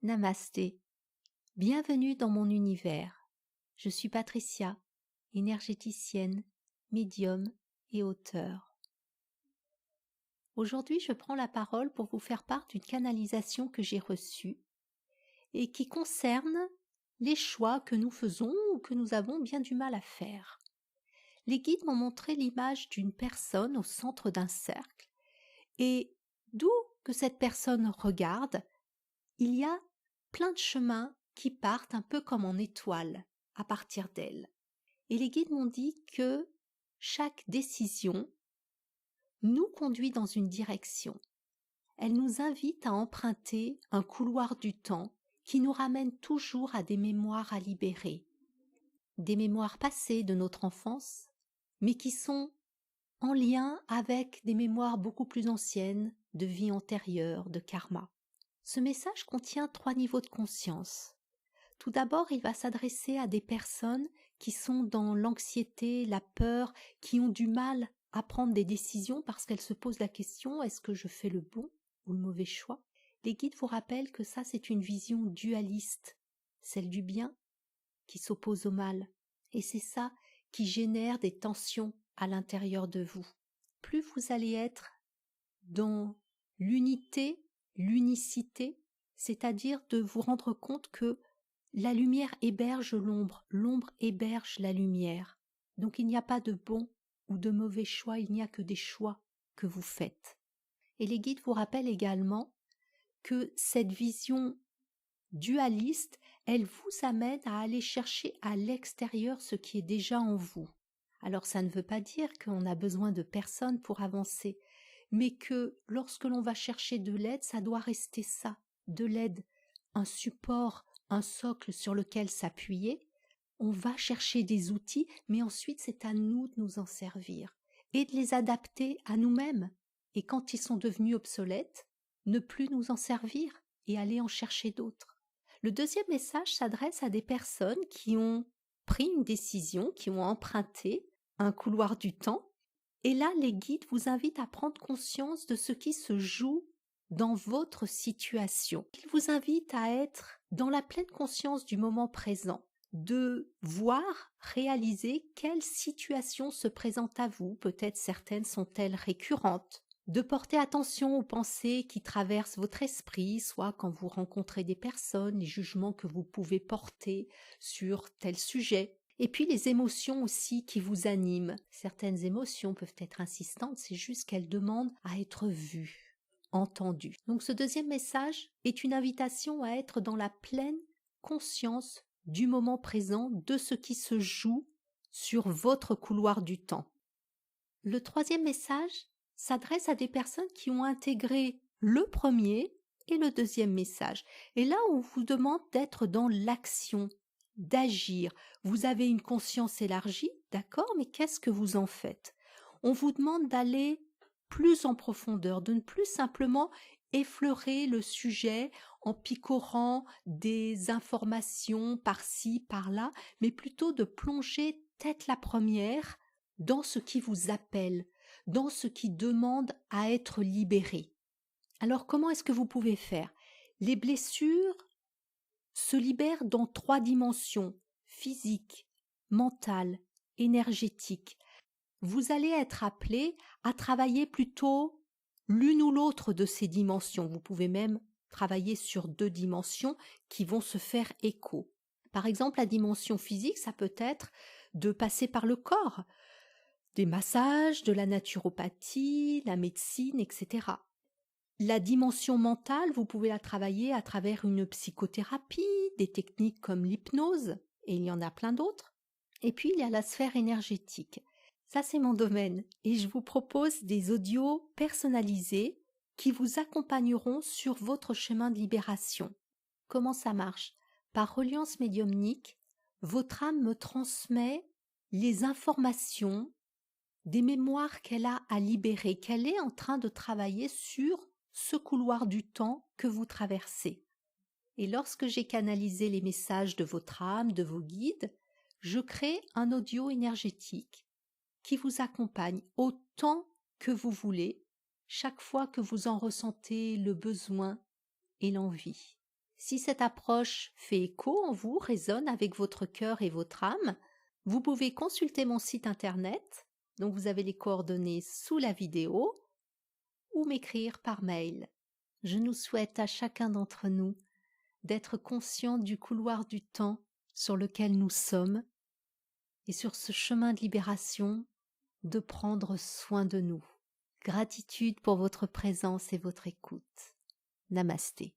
Namasté. Bienvenue dans mon univers. Je suis Patricia, énergéticienne, médium et auteure. Aujourd'hui, je prends la parole pour vous faire part d'une canalisation que j'ai reçue et qui concerne les choix que nous faisons ou que nous avons bien du mal à faire. Les guides m'ont montré l'image d'une personne au centre d'un cercle et d'où que cette personne regarde, il y a plein de chemins qui partent un peu comme en étoile à partir d'elle. Et les guides m'ont dit que chaque décision nous conduit dans une direction. Elle nous invite à emprunter un couloir du temps qui nous ramène toujours à des mémoires à libérer. Des mémoires passées de notre enfance, mais qui sont en lien avec des mémoires beaucoup plus anciennes, de vie antérieure, de karma. Ce message contient 3 niveaux de conscience. Tout d'abord, il va s'adresser à des personnes qui sont dans l'anxiété, la peur, qui ont du mal à prendre des décisions parce qu'elles se posent la question: est-ce que je fais le bon ou le mauvais choix? Les guides vous rappellent que ça, c'est une vision dualiste, celle du bien qui s'oppose au mal. Et c'est ça qui génère des tensions à l'intérieur de vous. Plus vous allez être dans l'unité, l'unicité, c'est-à-dire de vous rendre compte que la lumière héberge l'ombre, l'ombre héberge la lumière. Donc il n'y a pas de bon ou de mauvais choix, il n'y a que des choix que vous faites. Et les guides vous rappellent également que cette vision dualiste, elle vous amène à aller chercher à l'extérieur ce qui est déjà en vous. Alors ça ne veut pas dire qu'on a besoin de personne pour avancer, mais que lorsque l'on va chercher de l'aide, ça doit rester ça, de l'aide, un support, un socle sur lequel s'appuyer. On va chercher des outils, mais ensuite c'est à nous de nous en servir et de les adapter à nous-mêmes. Et quand ils sont devenus obsolètes, ne plus nous en servir et aller en chercher d'autres. Le deuxième message s'adresse à des personnes qui ont pris une décision, qui ont emprunté un couloir du temps. Et là, les guides vous invitent à prendre conscience de ce qui se joue dans votre situation. Ils vous invitent à être dans la pleine conscience du moment présent, de voir, réaliser quelles situations se présentent à vous. Peut-être certaines sont-elles récurrentes. De porter attention aux pensées qui traversent votre esprit, soit quand vous rencontrez des personnes, les jugements que vous pouvez porter sur tel sujet. Et puis les émotions aussi qui vous animent. Certaines émotions peuvent être insistantes, c'est juste qu'elles demandent à être vues, entendues. Donc ce deuxième message est une invitation à être dans la pleine conscience du moment présent, de ce qui se joue sur votre couloir du temps. Le troisième message s'adresse à des personnes qui ont intégré le premier et le deuxième message. Et là, on vous demande d'être dans l'action, d'agir. Vous avez une conscience élargie, d'accord, mais qu'est-ce que vous en faites? On vous demande d'aller plus en profondeur, de ne plus simplement effleurer le sujet en picorant des informations par-ci, par-là, mais plutôt de plonger tête la première dans ce qui vous appelle, dans ce qui demande à être libéré. Alors comment est-ce que vous pouvez faire? Les blessures se libèrent dans 3 dimensions: physique, mentale, énergétique. Vous allez être appelé à travailler plutôt l'une ou l'autre de ces dimensions. Vous pouvez même travailler sur 2 dimensions qui vont se faire écho. Par exemple, la dimension physique, ça peut être de passer par le corps, des massages, de la naturopathie, la médecine, etc. La dimension mentale, vous pouvez la travailler à travers une psychothérapie, des techniques comme l'hypnose, et il y en a plein d'autres. Et puis, il y a la sphère énergétique. Ça, c'est mon domaine, et je vous propose des audios personnalisés qui vous accompagneront sur votre chemin de libération. Comment ça marche? Par reliance médiumnique, votre âme me transmet les informations des mémoires qu'elle a à libérer, qu'elle est en train de travailler sur ce couloir du temps que vous traversez. Et lorsque j'ai canalisé les messages de votre âme, de vos guides, je crée un audio énergétique qui vous accompagne autant que vous voulez, chaque fois que vous en ressentez le besoin et l'envie. Si cette approche fait écho en vous, résonne avec votre cœur et votre âme, vous pouvez consulter mon site internet, donc vous avez les coordonnées sous la vidéo, ou m'écrire par mail. Je nous souhaite à chacun d'entre nous d'être conscient du couloir du temps sur lequel nous sommes et sur ce chemin de libération, de prendre soin de nous. Gratitude pour votre présence et votre écoute. Namasté.